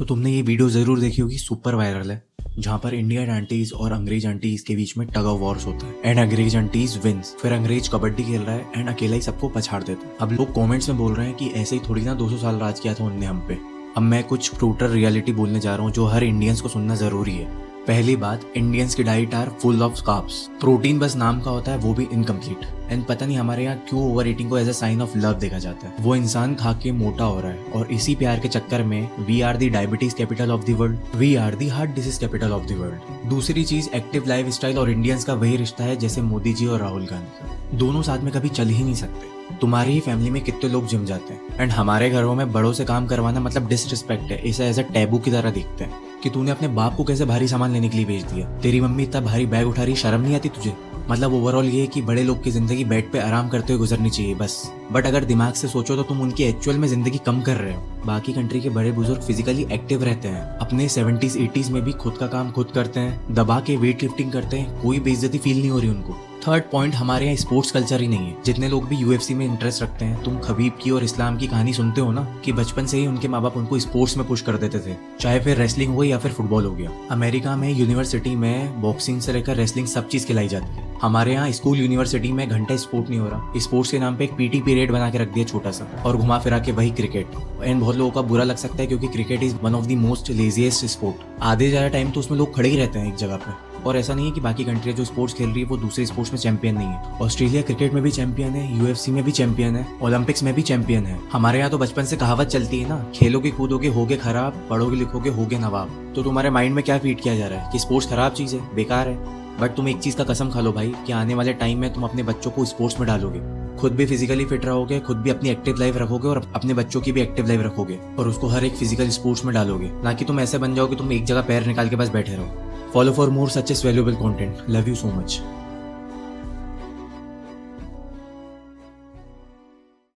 तो तुमने ये वीडियो जरूर देखी होगी, सुपर वायरल है, जहाँ पर इंडियन आंटीज और अंग्रेज आंटीज के बीच में टग ऑफ वॉर्स होता है एंड अंग्रेज आंटीज विंस। फिर अंग्रेज कबड्डी खेल रहा है एंड अकेला ही सबको पछाड़ देता है। अब लोग कमेंट्स में बोल रहे हैं कि ऐसे ही थोड़ी ना 200 साल राज किया था उनने हम पे। अब मैं कुछ ब्रूटल रियलिटी बोलने जा रहा हूँ जो हर इंडियंस को सुनना जरूरी है। पहली बात, इंडियंस की diet are full of carbs. Protein बस नाम का होता है, वो भी इनकम्प्लीट। एंड पता नहीं हमारे यहाँ क्यों ओवर ईटिंग को as a sign of love देखा जाता है। वो इंसान खा के मोटा हो रहा है और इसी प्यार के चक्कर में we are the diabetes capital of the world, we are the heart disease capital of the world. दूसरी चीज, एक्टिव लाइफ स्टाइल और इंडियंस का वही रिश्ता है जैसे मोदी जी और राहुल गांधी। दोनों साथ में कभी चल ही नहीं सकते। तुम्हारी ही फैमिली में कितने लोग जिम जाते हैं एंड हमारे घरों में बड़ों से काम करवाना मतलब डिसरिस्पेक्ट है। इसे एज अ टैबू की तरह देखते हैं कि तूने अपने बाप को कैसे भारी सामान लेने के लिए भेज दिया, तेरी मम्मी इतना भारी बैग उठा रही, शर्म नहीं आती तुझे। मतलब ओवरऑल ये है कि बड़े लोग की जिंदगी बेड पे आराम करते हुए गुजरनी चाहिए बस। बट अगर दिमाग से सोचो तो तुम उनकी एक्चुअल में जिंदगी कम कर रहे हो। बाकी कंट्री के बड़े बुजुर्ग फिजिकली एक्टिव रहते हैं, अपने 70s 80s में भी खुद का काम खुद करते हैं, दबा के वेट लिफ्टिंग करते हैं, कोई बेइज्जती फील नहीं हो रही उनको। थर्ड पॉइंट, हमारे यहाँ स्पोर्ट्स कल्चर ही नहीं है। जितने लोग भी यूएफसी में इंटरेस्ट रखते हैं, तुम खबीब की और इस्लाम की कहानी सुनते हो ना कि बचपन से ही उनके माँ बाप उनको स्पोर्ट्स में पुश कर देते थे, चाहे फिर रेसलिंग हो या फिर फुटबॉल हो गया। अमेरिका में यूनिवर्सिटी में बॉक्सिंग से लेकर रेसलिंग सब चीज खिलाई जाती है। हमारे यहाँ स्कूल यूनिवर्सिटी में घंटा स्पोर्ट नहीं हो रहा। स्पोर्ट्स के नाम पे एक पीटी पीरियड बना के रख दिया छोटा सा और घुमा फिरा के वही क्रिकेट। एंड बहुत लोगों का बुरा लग सकता है क्योंकि cricket is one of the most laziest sport. आधे ज्यादा टाइम तो उसमें लोग खड़े ही रहते हैं एक जगह पे। और ऐसा नहीं है कि बाकी कंट्री जो स्पोर्ट्स खेल रही है वो दूसरे स्पोर्ट्स में चैंपियन नहीं है। ऑस्ट्रेलिया क्रिकेट में भी चैंपियन है, यूएफसी में भी चैंपियन है, ओलंपिक्स में भी चैंपियन है। हमारे यहाँ तो बचपन से कहावत चलती है ना, खेलोगे कूदोगे होगे खराब, पढ़ोगे लिखोगे होगे नवाब। तो तुम्हारे माइंड में क्या फीड किया जा रहा है कि स्पोर्ट्स खराब चीज है, बेकार है। बट तुम एक चीज का कसम खा लो भाई कि आने वाले टाइम में तुम अपने बच्चों को स्पोर्ट्स में डालोगे, खुद भी फिजिकली फिट रहोगे, खुद भी अपनी एक्टिव लाइफ रखोगे और अपने बच्चों की भी एक्टिव लाइफ रखोगे और उसको हर एक फिजिकल स्पोर्ट्स में डालोगे। ना कि तुम ऐसे बन जाओ कि तुम एक जगह पैर निकाल के बस बैठे रहो। Follow for more such as valuable content. Love you so much.